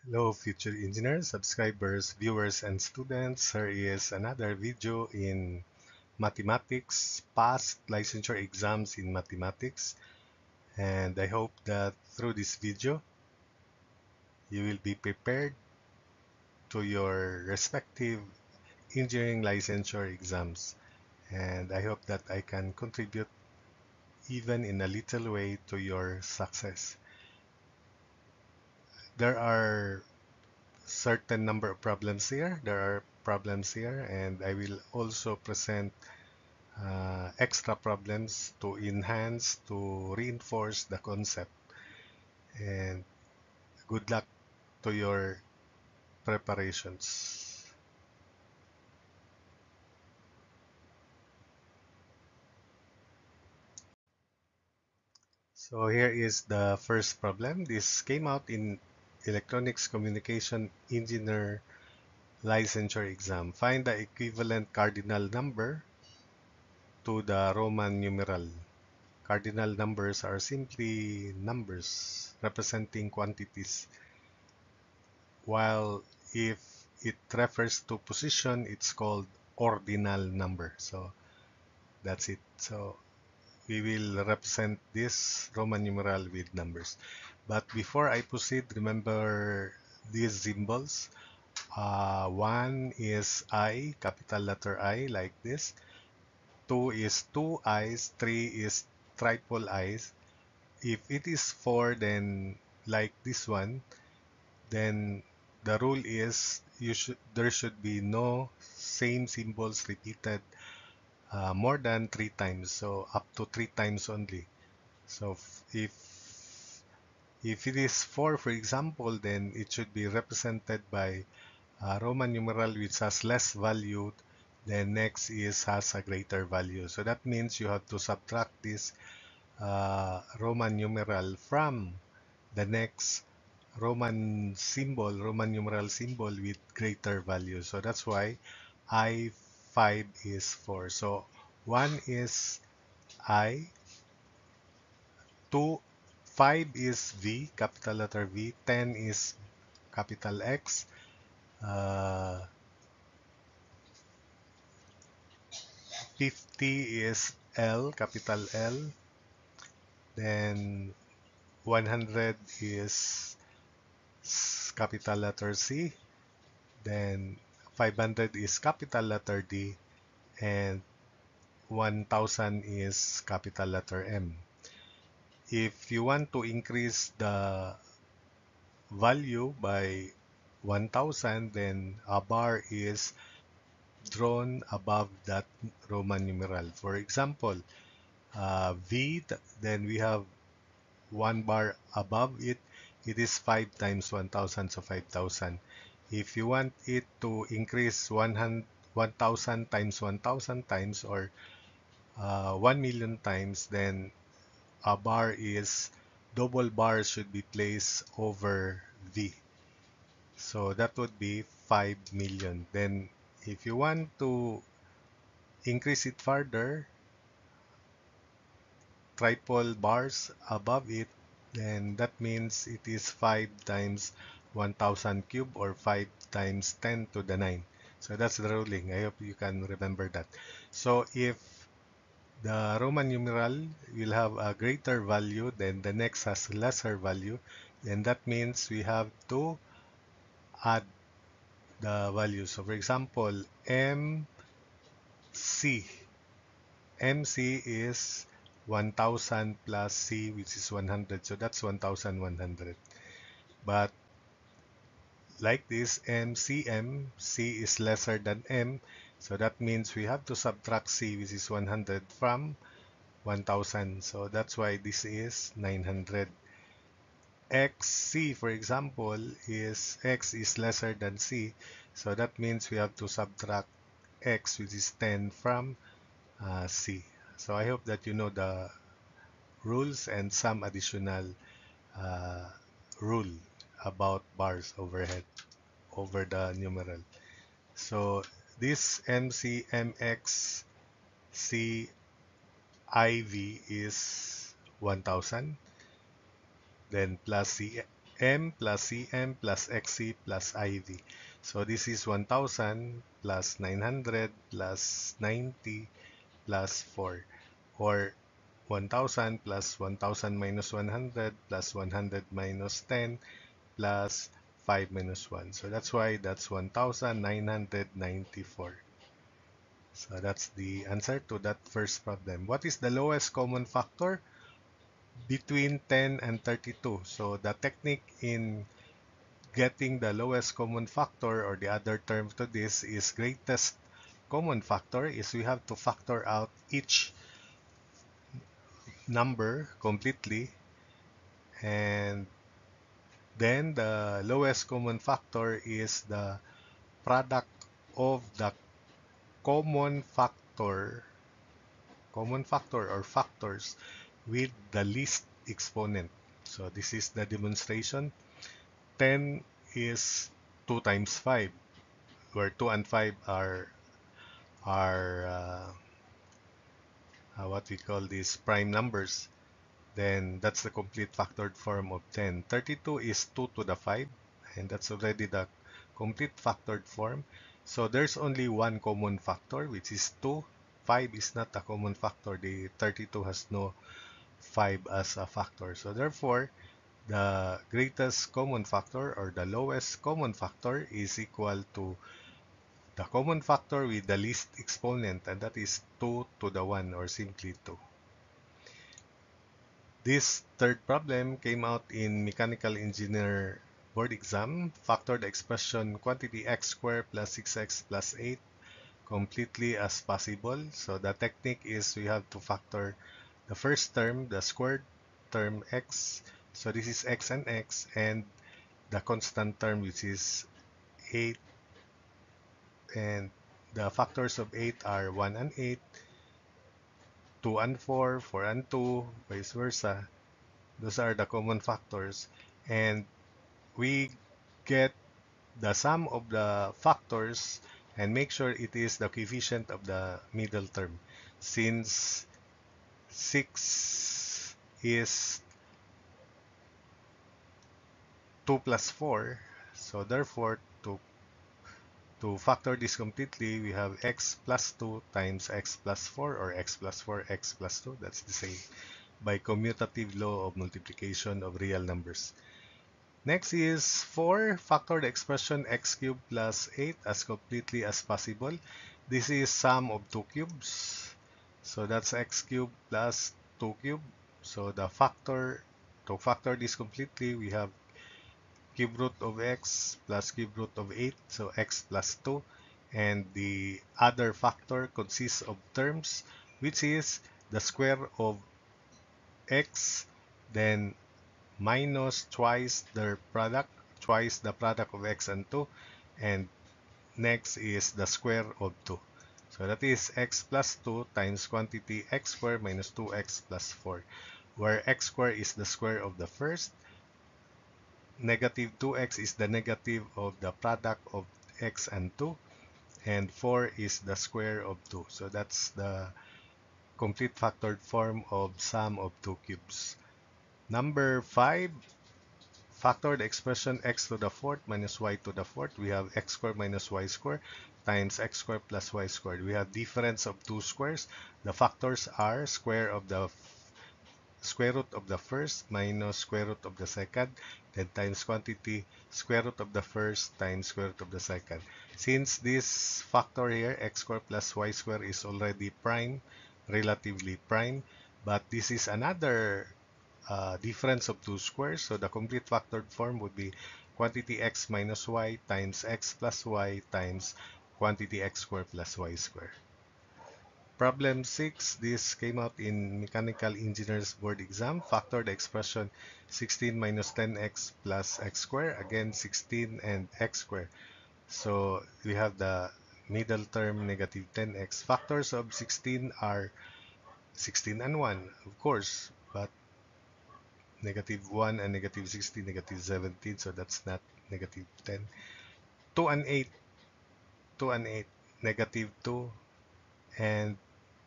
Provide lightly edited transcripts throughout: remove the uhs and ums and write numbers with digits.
Hello, future engineers, subscribers, viewers, and students. Here is another video in mathematics, past licensure exams in mathematics. And I hope that through this video, you will be prepared to your respective engineering licensure exams. And I hope that I can contribute even in a little way to your success. There are certain number of problems here. There are problems here, and I will also present extra problems to enhance, to reinforce the concept. And good luck to your preparations. So here is the first problem. This came out in Electronics Communication Engineer licensure exam. Find the equivalent cardinal number to the Roman numeral. Cardinal numbers are simply numbers representing quantities, while if it refers to position, it's called ordinal number. So that's it. So we will represent this Roman numeral with numbers. But before I proceed, remember these symbols. One is I, capital letter I, like this. Two is two I's. Three is triple I's. If it is four, then like this one, then the rule is there should be no same symbols repeated more than three times, so up to three times only. So if it is 4, for example, then it should be represented by a Roman numeral which has less value. Then next is has a greater value. So that means you have to subtract this Roman numeral from the next Roman numeral symbol with greater value. So that's why I5 is 4. So 1 is I, 2, 5 is V, capital letter V, 10 is capital X, uh, 50 is L, capital L, then 100 is capital letter C, then 500 is capital letter D, and 1000 is capital letter M. If you want to increase the value by 1000, then a bar is drawn above that Roman numeral. For example, V, then we have one bar above it. It is 5 times 1000, so 5000. If you want it to increase 1000 times 1000 times, or 1 million times, then a bar is double bar should be placed over V. So that would be 5 million. Then if you want to increase it further, triple bars above it, then that means it is 5 times 1000 cube, or 5 times 10 to the 9. So that's the ruling. I hope you can remember that. So if the Roman numeral will have a greater value, then the next has lesser value, then that means we have to add the value. So for example, MC is 1000 plus C, which is 100. So that's 1100. But like this, MCM, C is lesser than M. So that means we have to subtract C, which is 100, from 1000. So that's why this is 900. XC, for example, is X is lesser than C. So that means we have to subtract X, which is 10, from C. So I hope that you know the rules and some additional uh, rule about bars overhead over the numeral. So this MCMXCIV is 1000, then plus M plus CM plus XC plus IV. So this is 1000 plus 900 plus 90 plus 4, or 1000 plus 1000 minus 100 plus 100 minus 10 plus 5 minus 1. So that's why that's 1994. So that's the answer to that first problem. What is the lowest common factor between 10 and 32? So the technique in getting the lowest common factor, or the other term to this is greatest common factor, is we have to factor out each number completely, and then the lowest common factor is the product of the common factor or factors with the least exponent. So this is the demonstration. 10 is 2 times 5, where 2 and 5 are what we call these prime numbers. Then that's the complete factored form of 10. 32 is 2 to the 5, and that's already the complete factored form. So there's only one common factor, which is 2. 5 is not a common factor. The 32 has no 5 as a factor. So therefore, the greatest common factor, or the lowest common factor, is equal to the common factor with the least exponent, and that is 2 to the 1, or simply 2. This third problem came out in mechanical engineer board exam. Factor the expression quantity x squared plus 6x plus 8 completely as possible. So the technique is we have to factor the first term, the squared term x. So this is x, and the constant term, which is 8, and the factors of 8 are 1 and 8, 2 and 4, 4 and 2, vice versa. Those are the common factors, and we get the sum of the factors and make sure it is the coefficient of the middle term. Since 6 is 2 plus 4, so therefore to factor this completely, we have x plus 2 times x plus 4, or x plus 4 x plus 2. That's the same by commutative law of multiplication of real numbers. Next is 4. Factor the expression x cubed plus 8 as completely as possible. This is sum of 2 cubes. So that's x cubed plus 2 cubed. So to factor this completely, we have cube root of x plus cube root of 8, so x plus 2. And the other factor consists of terms, which is the square of x, then minus twice the product of x and 2, and next is the square of 2. So that is x plus 2 times quantity x squared minus 2x plus 4, where x squared is the square of the first, negative 2x is the negative of the product of x and 2, and 4 is the square of 2. So that's the complete factored form of sum of 2 cubes. Number 5, factor the expression x to the fourth minus y to the fourth. We have x squared minus y squared times x squared plus y squared. We have difference of two squares. The factors are square root of the first minus square root of the second, then times quantity square root of the first times square root of the second. Since this factor here, x squared plus y squared, is already prime, relatively prime, but this is another difference of two squares, so the complete factored form would be quantity x minus y times x plus y times quantity x squared plus y squared. Problem 6, this came out in Mechanical Engineers Board exam. Factor the expression 16 minus 10x plus x squared. Again, 16 and x squared. So we have the middle term, negative 10x. Factors of 16 are 16 and 1, of course, but negative 1 and negative 16, negative 17, so that's not negative 10. 2 and 8, 2 and 8, negative 2 and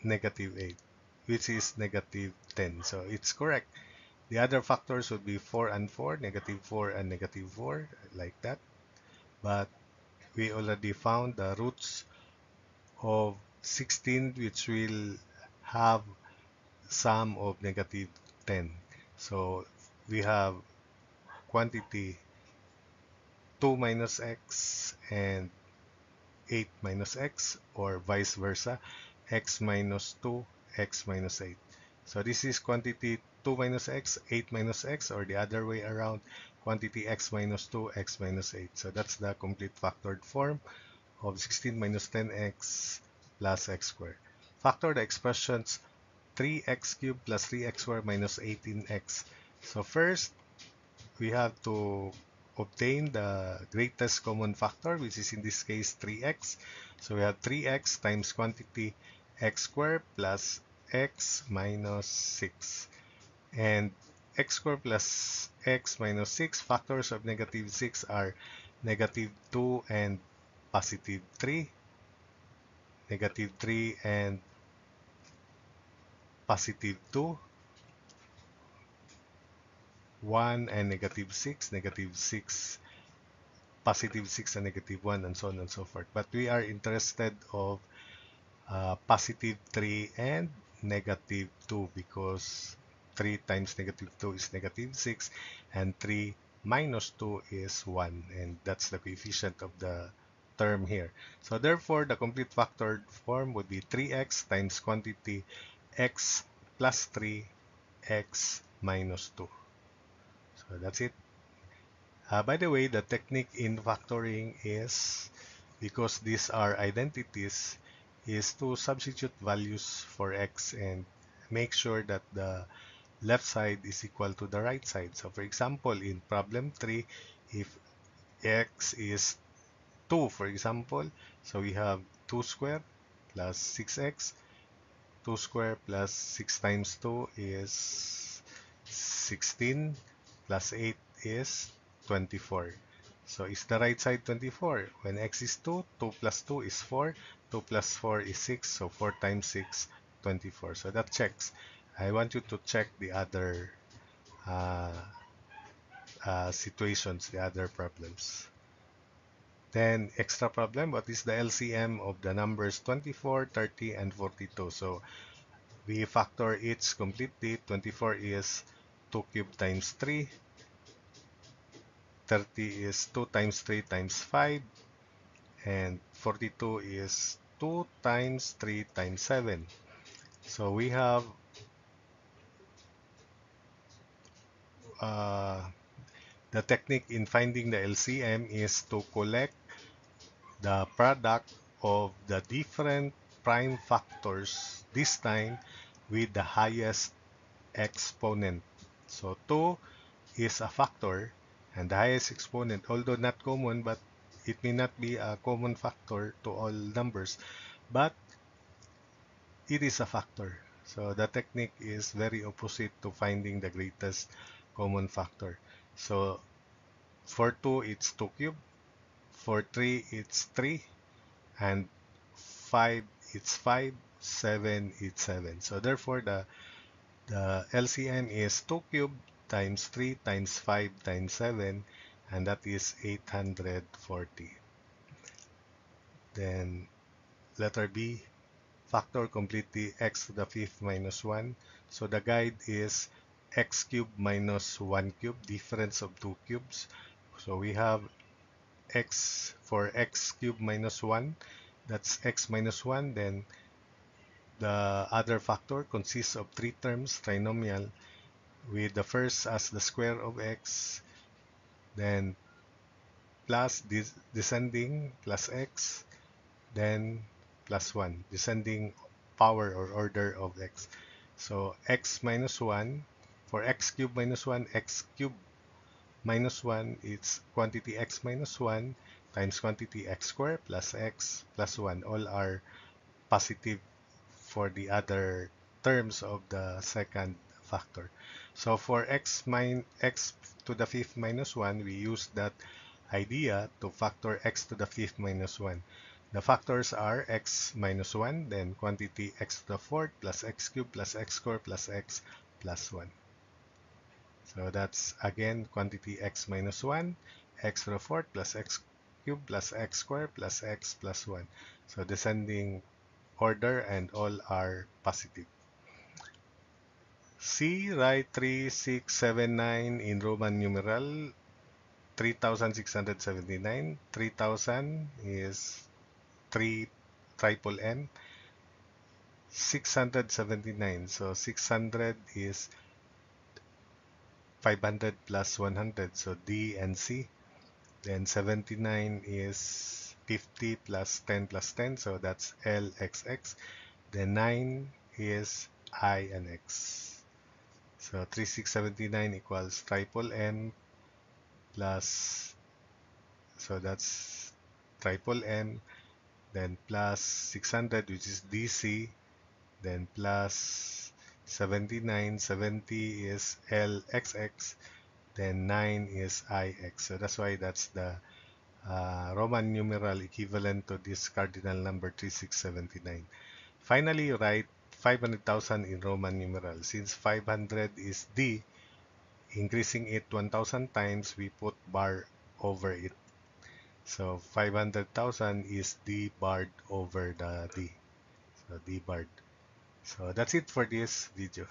negative 8, which is negative 10. So it's correct. The other factors would be 4 and 4, negative 4 and negative 4, like that. But we already found the roots of 16, which will have sum of negative 10. So we have quantity 2 minus x and 8 minus x, or vice versa, x minus 2, x minus 8. So this is quantity 2 minus x, 8 minus x, or the other way around, quantity x minus 2, x minus 8. So that's the complete factored form of 16 minus 10x plus x squared. Factor the expressions 3x cubed plus 3x squared minus 18x. So first, we have to obtain the greatest common factor, which is in this case 3x. So we have 3x times quantity x squared plus x minus 6. And x squared plus x minus 6, factors of negative 6 are negative 2 and positive 3, negative 3 and positive 2, 1 and negative 6, negative 6, positive 6 and negative 1, and so on and so forth. But we are interested of positive 3 and negative 2, because 3 times negative 2 is negative 6, and 3 minus 2 is 1, and that's the coefficient of the term here. So therefore, the complete factored form would be 3x times quantity x plus 3, x minus 2. So that's it. By the way, the technique in factoring is, because these are identities, is to substitute values for x and make sure that the left side is equal to the right side. So for example, in problem 3, if x is 2, for example, so we have 2 squared plus 6x. 2 squared plus 6 times 2 is 16, plus 8 is 24. So is the right side 24? When x is 2, 2 plus 2 is 4, 2 plus 4 is 6, so 4 times 6, 24. So that checks. I want you to check the other uh, situations, the other problems. Then extra problem, what is the LCM of the numbers 24, 30, and 42? So we factor each completely. 24 is 2 cubed times 3. 30 is 2 times 3 times 5. And 42 is 2 times 3 times 7. So we have uh, the technique in finding the LCM is to collect the product of the different prime factors, this time with the highest exponent. So 2 is a factor, and the highest exponent, although not common, but it may not be a common factor to all numbers, but it is a factor. So the technique is very opposite to finding the greatest common factor. So for 2, it's 2 cubed. For 3, it's 3. And 5, it's 5. 7, it's 7. So therefore, the LCM is 2 cubed times 3 times 5 times 7, and that is 840. Then letter B, factor completely x to the fifth minus 1. So the guide is x cubed minus 1 cubed, difference of 2 cubes. So we have x for x cubed minus 1, that's x minus 1. Then the other factor consists of 3 terms, trinomial, with the first as the square of x, then plus descending plus x, then plus 1, descending power or order of x. So x minus 1, for x cubed minus 1, x cubed minus 1, it's quantity x minus 1 times quantity x squared plus x plus 1. All are positive for the other terms of the second factor. So for x to the fifth minus 1, we use that idea to factor x to the fifth minus 1. The factors are x minus 1, then quantity x to the fourth plus x cubed plus x squared plus x plus 1. So that's again quantity x minus 1, x to the fourth plus x cubed plus x squared plus x plus 1. So descending order and all are positive. C, write 3679 in Roman numeral. 3679. 3000 is 3 triple M. 679. So 600 is 500 plus 100. So D and C. Then 79 is 50 plus 10 plus 10. So that's LXX. Then 9 is I and X. So 3679 equals triple M plus, so that's triple M, then plus 600 which is DC, then plus 79, 70 is LXX, then 9 is IX. So that's why that's the Roman numeral equivalent to this cardinal number 3679. Finally, write 500,000 in Roman numeral. Since 500 is D, increasing it 1,000 times, we put bar over it. So 500,000 is D barred over the D. So D barred. So that's it for this video.